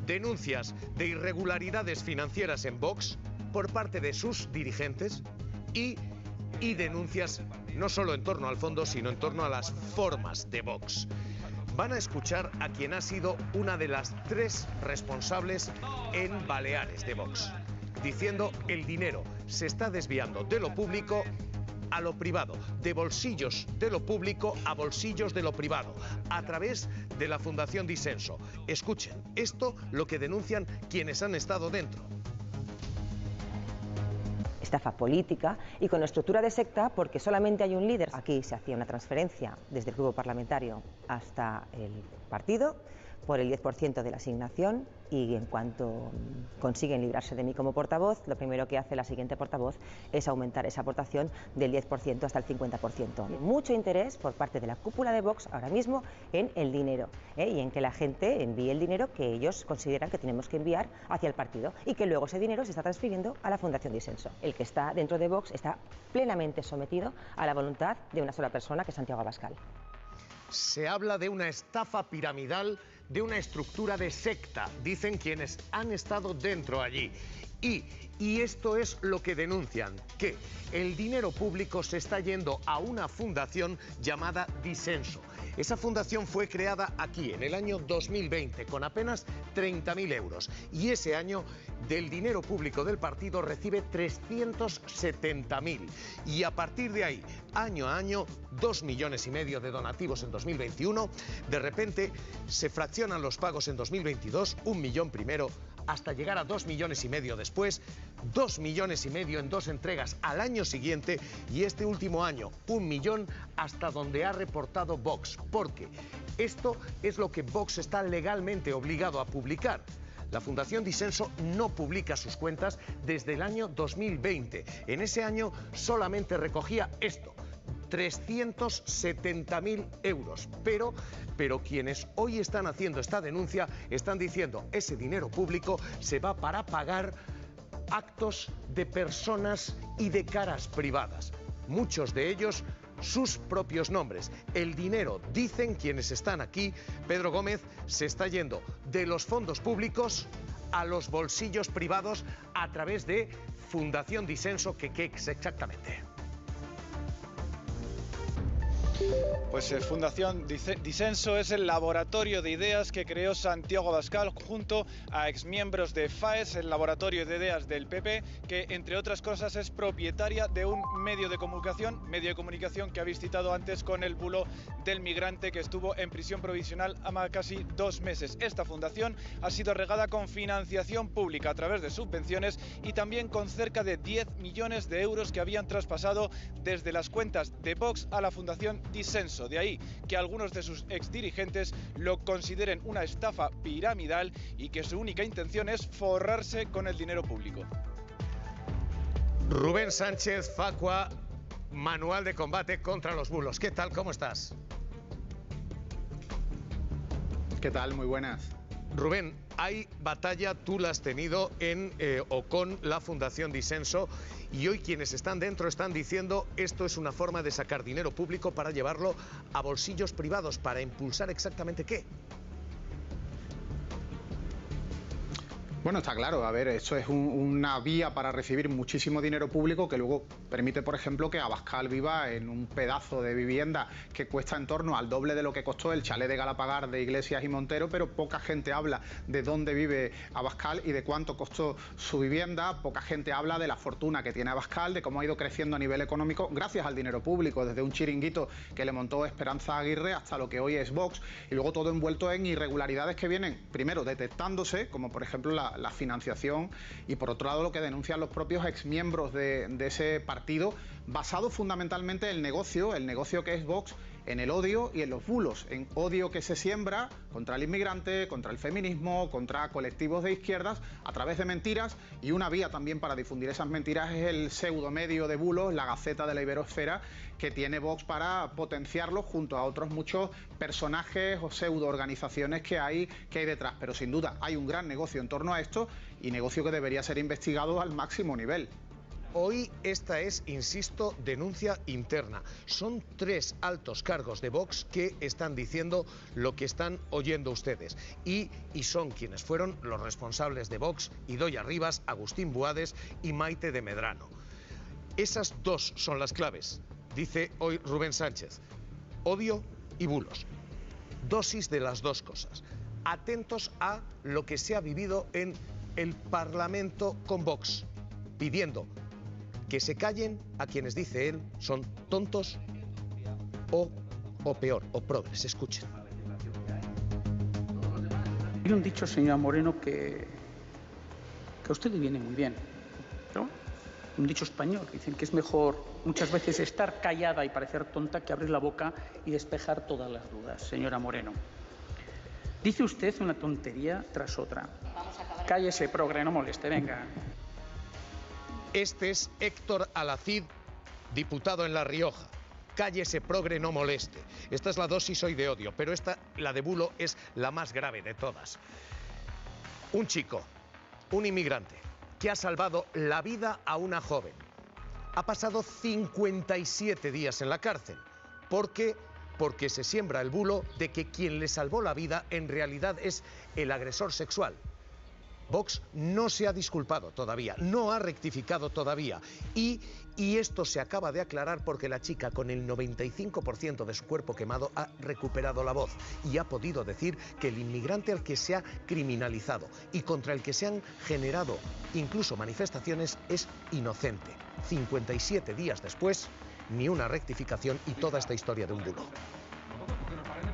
denuncias de irregularidades financieras en Vox por parte de sus dirigentes y denuncias no solo en torno al fondo, sino en torno a las formas de Vox. Van a escuchar a quien ha sido una de las 3 responsables en Baleares de Vox, diciendo el dinero se está desviando de lo público a lo privado, de bolsillos de lo público a bolsillos de lo privado, a través de la Fundación Disenso. Escuchen, esto lo que denuncian quienes han estado dentro. Estafa política y con estructura de secta, porque solamente hay un líder. Aquí se hacía una transferencia desde el grupo parlamentario hasta el partido por el 10% de la asignación, y en cuanto consiguen librarse de mí como portavoz, lo primero que hace la siguiente portavoz es aumentar esa aportación del 10% hasta el 50%. Mucho interés por parte de la cúpula de Vox ahora mismo en el dinero, y en que la gente envíe el dinero que ellos consideran que tenemos que enviar hacia el partido, y que luego ese dinero se está transfiriendo a la Fundación Disenso. El que está dentro de Vox está plenamente sometido a la voluntad de una sola persona, que es Santiago Abascal. Se habla de una estafa piramidal, de una estructura de secta, dicen quienes han estado dentro allí. Y esto es lo que denuncian, que el dinero público se está yendo a una fundación llamada Disenso. Esa fundación fue creada aquí en el año 2020 con apenas 30.000 euros, y ese año del dinero público del partido recibe 370.000, y a partir de ahí, año a año, 2,5 millones de donativos en 2021, de repente se fraccionan los pagos en 2022, 1 millón primero, hasta llegar a 2,5 millones después, 2,5 millones en 2 entregas al año siguiente, y este último año 1 millón hasta donde ha reportado Vox, porque esto es lo que Vox está legalmente obligado a publicar. La Fundación Disenso no publica sus cuentas desde el año 2020. En ese año solamente recogía esto: 370.000 euros, pero quienes hoy están haciendo esta denuncia están diciendo ese dinero público se va para pagar actos de personas y de caras privadas, muchos de ellos sus propios nombres. El dinero, dicen quienes están aquí, Pedro Gómez, se está yendo de los fondos públicos a los bolsillos privados a través de Fundación Disenso. ¿Qué es exactamente? Pues Fundación Disenso es el laboratorio de ideas que creó Santiago Abascal junto a exmiembros de FAES, el laboratorio de ideas del PP, que entre otras cosas es propietaria de un medio de comunicación que habéis citado antes con el bulo del migrante, que estuvo en prisión provisional a casi 2 meses. Esta fundación ha sido regada con financiación pública a través de subvenciones y también con cerca de 10 millones de euros que habían traspasado desde las cuentas de Vox a la Fundación Disenso. De ahí que algunos de sus exdirigentes lo consideren una estafa piramidal y que su única intención es forrarse con el dinero público. Rubén Sánchez, Facua, Manual de Combate contra los Bulos. ¿Qué tal? ¿Cómo estás? ¿Qué tal? Muy buenas. Rubén, hay batalla, tú la has tenido en o con la Fundación Disenso, y hoy quienes están dentro están diciendo esto es una forma de sacar dinero público para llevarlo a bolsillos privados, para impulsar exactamente qué. Bueno, está claro, a ver, esto es una vía para recibir muchísimo dinero público que luego permite, por ejemplo, que Abascal viva en un pedazo de vivienda que cuesta en torno al doble de lo que costó el chalet de Galapagar de Iglesias y Montero, pero poca gente habla de dónde vive Abascal y de cuánto costó su vivienda, poca gente habla de la fortuna que tiene Abascal, de cómo ha ido creciendo a nivel económico gracias al dinero público, desde un chiringuito que le montó Esperanza Aguirre hasta lo que hoy es Vox, y luego todo envuelto en irregularidades que vienen, primero, detectándose, como por ejemplo la financiación, y por otro lado lo que denuncian los propios exmiembros de ese partido, basado fundamentalmente en el negocio que es Vox, en el odio y en los bulos, en odio que se siembra contra el inmigrante, contra el feminismo, contra colectivos de izquierdas, a través de mentiras, y una vía también para difundir esas mentiras es el pseudomedio de bulos, la Gaceta de la Iberosfera, que tiene Vox para potenciarlo junto a otros muchos personajes o pseudo-organizaciones que hay detrás. Pero sin duda hay un gran negocio en torno a esto, y negocio que debería ser investigado al máximo nivel. hoy esta es, insisto, denuncia interna. Son 3 altos cargos de Vox que están diciendo lo que están oyendo ustedes. Y son quienes fueron los responsables de Vox: Idoia Rivas, Agustín Buades y Maite de Medrano. Esas 2 son las claves, dice hoy Rubén Sánchez: odio y bulos. Dosis de las 2 cosas. Atentos a lo que se ha vivido en el Parlamento con Vox, pidiendo que se callen a quienes, dice él, son tontos o peor, o progres. Escuchen. Hay un dicho, señora Moreno, que a usted le viene muy bien, ¿no? Un dicho español, que dicen que es mejor muchas veces estar callada y parecer tonta que abrir la boca y despejar todas las dudas, señora Moreno. Dice usted una tontería tras otra. Cállese, progre, no moleste, venga. Este es Héctor Alacid, diputado en La Rioja. Cállese, progre, no moleste. Esta es la dosis hoy de odio, pero esta, la de bulo, es la más grave de todas. Un chico, un inmigrante, que ha salvado la vida a una joven. Ha pasado 57 días en la cárcel. Porque se siembra el bulo de que quien le salvó la vida en realidad es el agresor sexual. Vox no se ha disculpado todavía, no ha rectificado todavía. Y esto se acaba de aclarar porque la chica, con el 95% de su cuerpo quemado, ha recuperado la voz y ha podido decir que el inmigrante al que se ha criminalizado y contra el que se han generado incluso manifestaciones es inocente. 57 días después, ni una rectificación y toda esta historia de un bulo.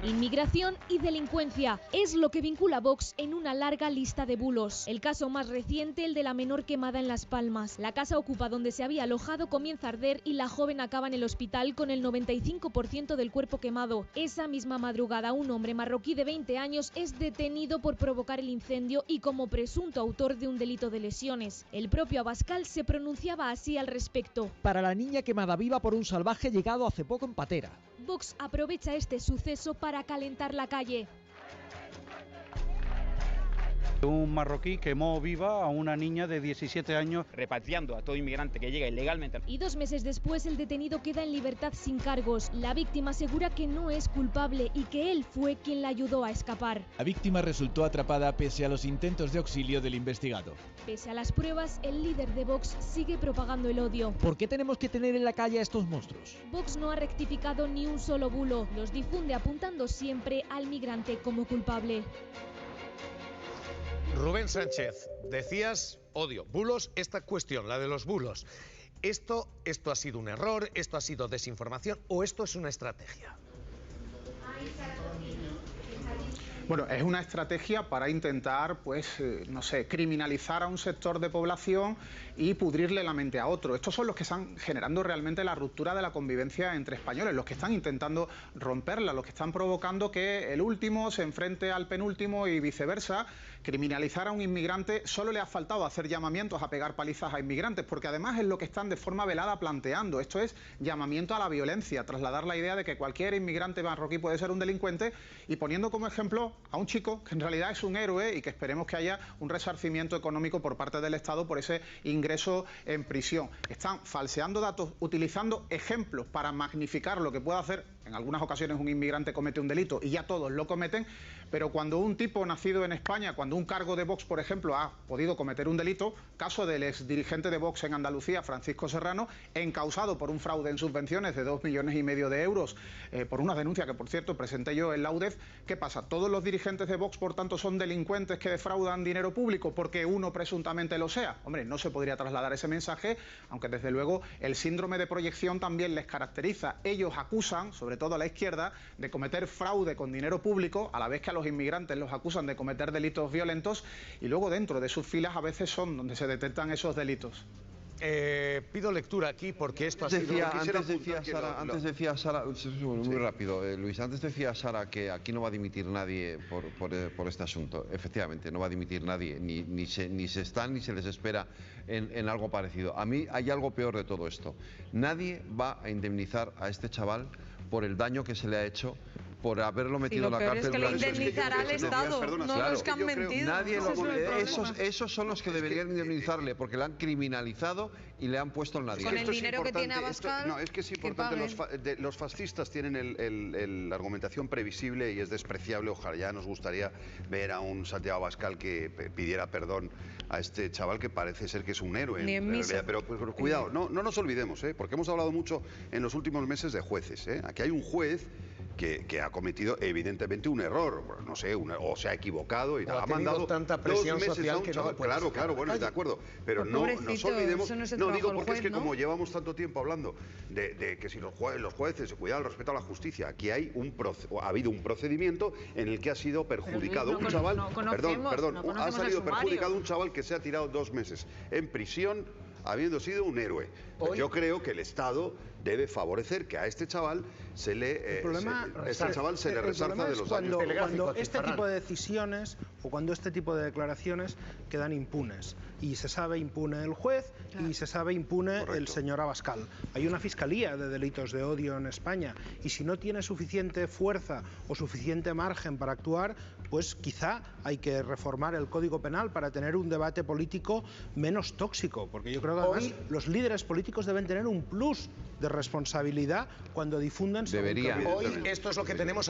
Inmigración y delincuencia es lo que vincula a Vox en una larga lista de bulos. El caso más reciente, el de la menor quemada en Las Palmas. La casa ocupa donde se había alojado comienza a arder y la joven acaba en el hospital con el 95% del cuerpo quemado. Esa misma madrugada, un hombre marroquí de 20 años es detenido por provocar el incendio y como presunto autor de un delito de lesiones. El propio Abascal se pronunciaba así al respecto. Para la niña quemada viva por un salvaje llegado hace poco en Patera. Vox aprovecha este suceso para calentar la calle. Un marroquí quemó viva a una niña de 17 años. Repatriando a todo inmigrante que llega ilegalmente. Y 2 meses después el detenido queda en libertad sin cargos. La víctima asegura que no es culpable y que él fue quien la ayudó a escapar. La víctima resultó atrapada pese a los intentos de auxilio del investigado. Pese a las pruebas, el líder de Vox sigue propagando el odio. ¿Por qué tenemos que tener en la calle a estos monstruos? Vox no ha rectificado ni un solo bulo. Los difunde apuntando siempre al migrante como culpable. Rubén Sánchez, decías odio, bulos, esta cuestión, la de los bulos. ¿Esto ha sido un error, esto ha sido desinformación o esto es una estrategia? Bueno, es una estrategia para intentar, no sé, criminalizar a un sector de población y pudrirle la mente a otro. Estos son los que están generando realmente la ruptura de la convivencia entre españoles, los que están intentando romperla, los que están provocando que el último se enfrente al penúltimo y viceversa. Criminalizar a un inmigrante, solo le ha faltado hacer llamamientos a pegar palizas a inmigrantes, porque además es lo que están de forma velada planteando. Esto es llamamiento a la violencia, trasladar la idea de que cualquier inmigrante marroquí puede ser un delincuente y poniendo como ejemplo a un chico que en realidad es un héroe y que esperemos que haya un resarcimiento económico por parte del Estado por ese ingreso en prisión. Están falseando datos, utilizando ejemplos para magnificar lo que puede hacer. En algunas ocasiones un inmigrante comete un delito y ya todos lo cometen, pero cuando un tipo nacido en España, cuando un cargo de Vox, por ejemplo, ha podido cometer un delito, caso del exdirigente de Vox en Andalucía, Francisco Serrano, encausado por un fraude en subvenciones de 2,5 millones de euros, por una denuncia que, por cierto, presenté yo en la UDEF. ¿Qué pasa? ¿Todos los dirigentes de Vox, por tanto, son delincuentes que defraudan dinero público porque uno presuntamente lo sea? Hombre, no se podría trasladar ese mensaje, aunque desde luego el síndrome de proyección también les caracteriza. Ellos acusan, sobre todo a la izquierda, de cometer fraude con dinero público, a la vez que a los inmigrantes los acusan de cometer delitos violentos, y luego dentro de sus filas a veces son donde se detectan esos delitos. Pido lectura aquí porque esto Antes decía Sara, muy rápido, Luis, antes decía Sara que aquí no va a dimitir nadie por este asunto. Efectivamente, no va a dimitir nadie, ni se les espera en algo parecido. A mí hay algo peor de todo esto. Nadie va a indemnizar a este chaval por el daño que se le ha hecho por haberlo metido en la cárcel. Es que le indemnizará al Estado, no los que han mentido. Nadie esos son los que deberían indemnizarle, porque le han criminalizado y le han puesto en la Con el dinero que tiene Abascal. No, es que es importante. Los fascistas tienen la argumentación previsible y es despreciable. Ojalá ya nos gustaría ver a un Santiago Abascal que pidiera perdón a este chaval que parece ser que es un héroe. Pero cuidado, no nos olvidemos, porque hemos hablado mucho en los últimos meses de jueces. Aquí hay un juez que ha cometido evidentemente un error, no sé, o se ha equivocado y ha mandado tanta presión 2 meses social a un que chaval. No claro, bueno, de acuerdo, pero no nos olvidemos. No digo porque es que como llevamos tanto tiempo hablando de que si los jueces, cuidado, el respeto a la justicia, aquí ha habido un procedimiento en el que ha sido perjudicado un chaval, ha salido perjudicado un chaval que se ha tirado 2 meses en prisión habiendo sido un héroe. Yo creo que el Estado debe favorecer que a este chaval se le resarza de los daños. Cuando este tipo de decisiones o cuando este tipo de declaraciones quedan impunes y se sabe impune el juez y se sabe impune el señor Abascal. Hay una fiscalía de delitos de odio en España y si no tiene suficiente fuerza o suficiente margen para actuar, pues quizá hay que reformar el Código Penal para tener un debate político menos tóxico, porque yo creo que además los líderes políticos deben tener un plus de responsabilidad cuando difundan. Deberían. Hoy esto es lo que tenemos